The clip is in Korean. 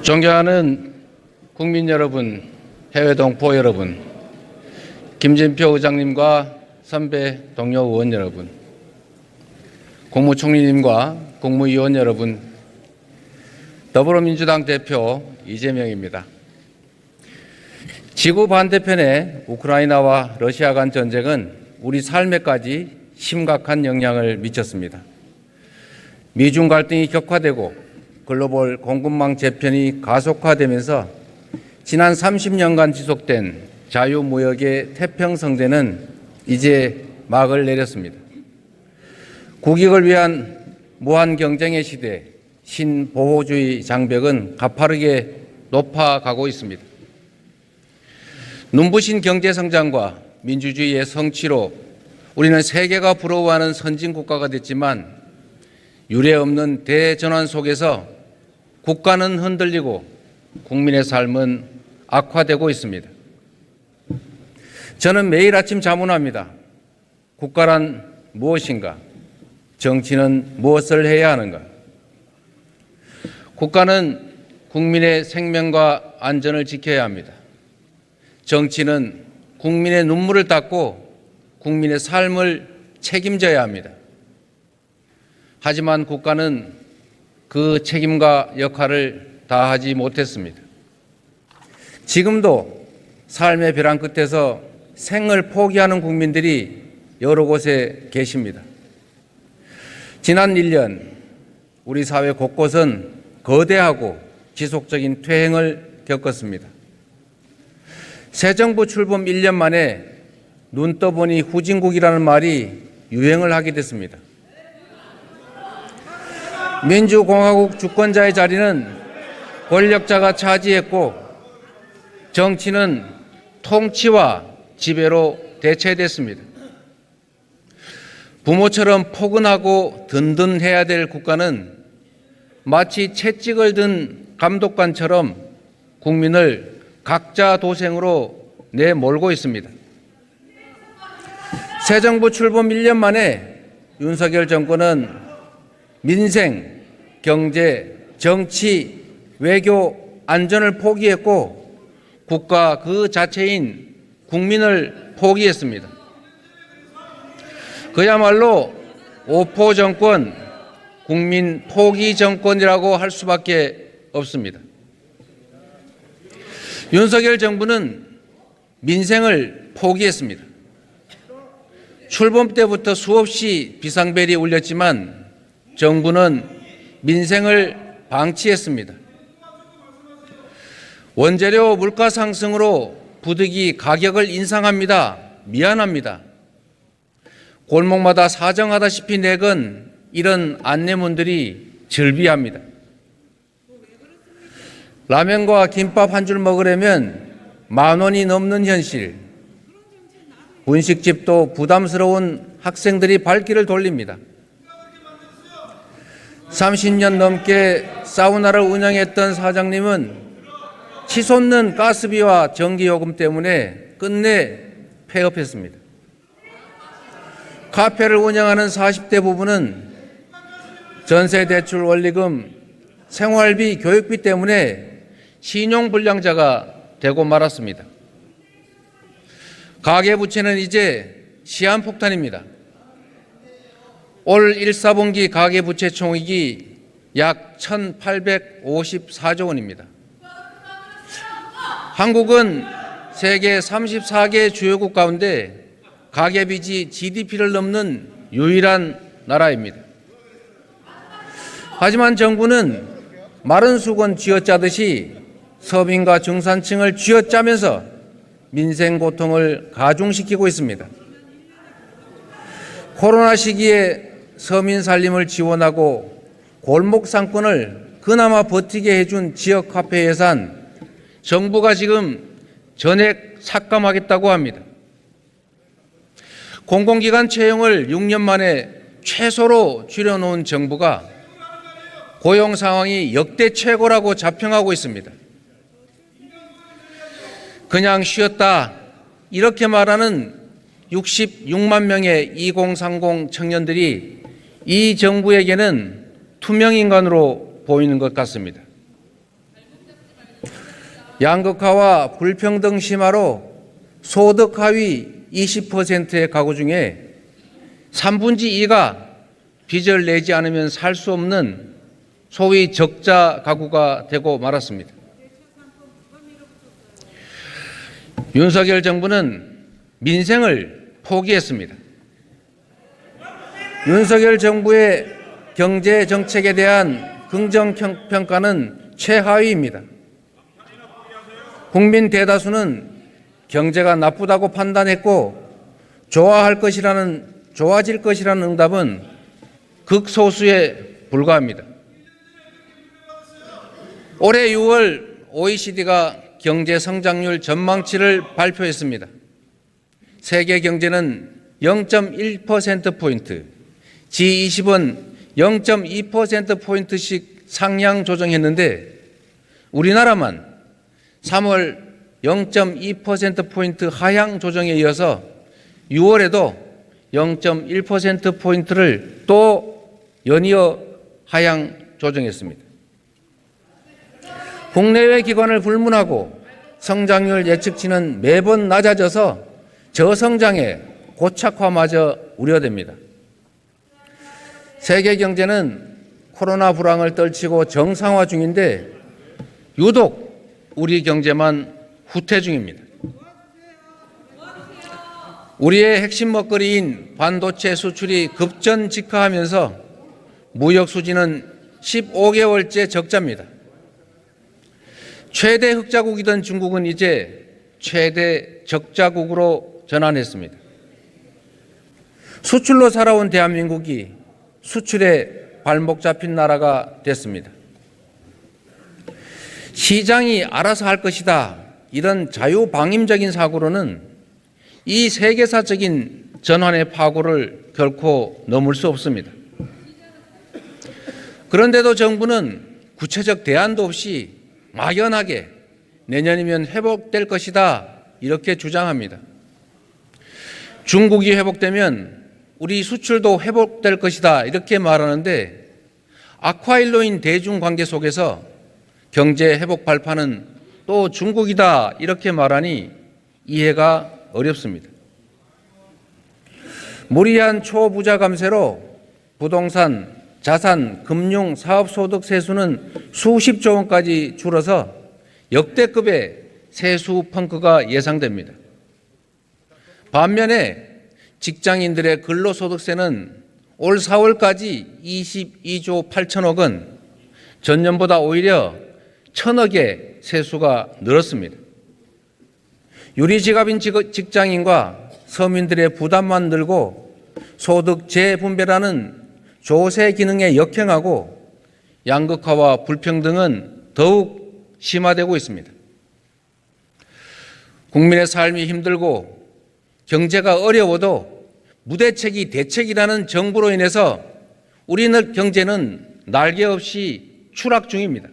존경하는 국민 여러분, 해외 동포 여러분, 김진표 의장님과 선배 동료 의원 여러분, 국무총리님과 국무위원 여러분, 더불어민주당 대표 이재명입니다. 지구 반대편의 우크라이나와 러시아 간 전쟁은 우리 삶에까지 심각한 영향을 미쳤습니다. 미중 갈등이 격화되고 글로벌 공급망 재편이 가속화되면서 지난 30년간 지속된 자유무역의 태평성대는 이제 막을 내렸습니다. 국익을 위한 무한 경쟁의 시대, 신보호주의 장벽은 가파르게 높아가고 있습니다. 눈부신 경제성장과 민주주의의 성취로 우리는 세계가 부러워하는 선진국가가 됐지만 유례없는 대전환 속에서 국가는 흔들리고 국민의 삶은 악화되고 있습니다. 저는 매일 아침 자문합니다. 국가란 무엇인가? 정치는 무엇을 해야 하는가? 국가는 국민의 생명과 안전을 지켜야 합니다. 정치는 국민의 눈물을 닦고 국민의 삶을 책임져야 합니다. 하지만 국가는 그 책임과 역할을 다하지 못했습니다. 지금도 삶의 벼랑 끝에서 생을 포기하는 국민들이 여러 곳에 계십니다. 지난 1년 우리 사회 곳곳은 거대하고 지속적인 퇴행을 겪었습니다. 새 정부 출범 1년 만에 눈 떠보니 후진국이라는 말이 유행을 하게 됐습니다. 민주공화국 주권자의 자리는 권력자가 차지했고 정치는 통치와 지배로 대체됐습니다. 부모처럼 포근하고 든든해야 될 국가는 마치 채찍을 든 감독관처럼 국민을 각자 도생으로 내몰고 있습니다. 새 정부 출범 1년 만에 윤석열 정권은 민생, 경제, 정치, 외교, 안전을 포기했고 국가 그 자체인 국민을 포기했습니다. 그야말로 오포 정권, 국민 포기 정권이라고 할 수밖에 없습니다. 윤석열 정부는 민생을 포기했습니다. 출범 때부터 수없이 비상벨이 울렸지만 정부는 민생을 방치했습니다. 원재료 물가 상승으로 부득이 가격을 인상합니다. 미안합니다. 골목마다 사정하다시피 내건 이런 안내문들이 즐비합니다. 라면과 김밥 한 줄 먹으려면 10,000원이 넘는 현실. 분식집도 부담스러운 학생들이 발길을 돌립니다. 30년 넘게 사우나를 운영했던 사장님은 치솟는 가스비와 전기요금 때문에 끝내 폐업했습니다. 카페를 운영하는 40대 부부는 전세대출 원리금, 생활비, 교육비 때문에 신용불량자가 되고 말았습니다. 가계부채는 이제 시한폭탄입니다. 올 1사분기 가계부채 총액이 약 1,854조 원입니다. 한국은 세계 34개 주요국 가운데 가계빚이 GDP를 넘는 유일한 나라입니다. 하지만 정부는 마른 수건 쥐어짜듯이 서민과 중산층을 쥐어짜면서 민생 고통을 가중시키고 있습니다. 코로나 시기에 서민 살림을 지원하고 골목 상권을 그나마 버티게 해준 지역 화폐 예산, 정부가 지금 전액 삭감하겠다고 합니다. 공공기관 채용을 6년 만에 최소로 줄여놓은 정부가 고용 상황이 역대 최고라고 자평하고 있습니다. 그냥 쉬었다 이렇게 말하는 66만 명의 2030 청년들이 이 정부에게는 투명인간으로 보이는 것 같습니다. 양극화와 불평등 심화로 소득 하위 20%의 가구 중에 3분의 2가 빚을 내지 않으면 살 수 없는 소위 적자 가구가 되고 말았습니다. 윤석열 정부는 민생을 포기했습니다. 윤석열 정부의 경제 정책에 대한 긍정 평가는 최하위입니다. 국민 대다수는 경제가 나쁘다고 판단했고 좋아질 것이라는 응답은 극소수에 불과합니다. 올해 6월 OECD가 경제 성장률 전망치를 발표했습니다. 세계 경제는 0.1%포인트, G20은 0.2%포인트씩 상향 조정했는데 우리나라만 3월 0.2%포인트 하향 조정에 이어서 6월에도 0.1%포인트를 또 연이어 하향 조정했습니다. 국내외 기관을 불문하고 성장률 예측치는 매번 낮아져서 저성장의 고착화마저 우려됩니다. 세계 경제는 코로나 불황을 떨치고 정상화 중인데 유독 우리 경제만 후퇴 중입니다. 우리의 핵심 먹거리인 반도체 수출이 급전직하하면서 무역 수지는 15개월째 적자입니다. 최대 흑자국이던 중국은 이제 최대 적자국으로 전환했습니다. 수출로 살아온 대한민국이 수출에 발목 잡힌 나라가 됐습니다. 시장이 알아서 할 것이다, 이런 자유방임적인 사고로는 이 세계사적인 전환의 파고를 결코 넘을 수 없습니다. 그런데도 정부는 구체적 대안도 없이 막연하게 내년이면 회복될 것이다, 이렇게 주장합니다. 중국이 회복되면 우리 수출도 회복될 것이다, 이렇게 말하는데 아쿠아일로인 대중관계 속에서 경제 회복 발판은 또 중국이다, 이렇게 말하니 이해가 어렵습니다. 무리한 초부자 감세로 부동산, 자산, 금융, 사업소득 세수는 수십조 원까지 줄어서 역대급의 세수 펑크가 예상됩니다. 반면에 직장인들의 근로소득세는 올 4월까지 22조 8천억 원, 전년보다 오히려 1,000억의 세수가 늘었습니다. 유리지갑인 직장인과 서민들의 부담만 늘고 소득 재분배라는 조세 기능에 역행하고 양극화와 불평등은 더욱 심화되고 있습니다. 국민의 삶이 힘들고 경제가 어려워도 무대책이 대책이라는 정부로 인해서 우리 경제는 날개 없이 추락 중입니다.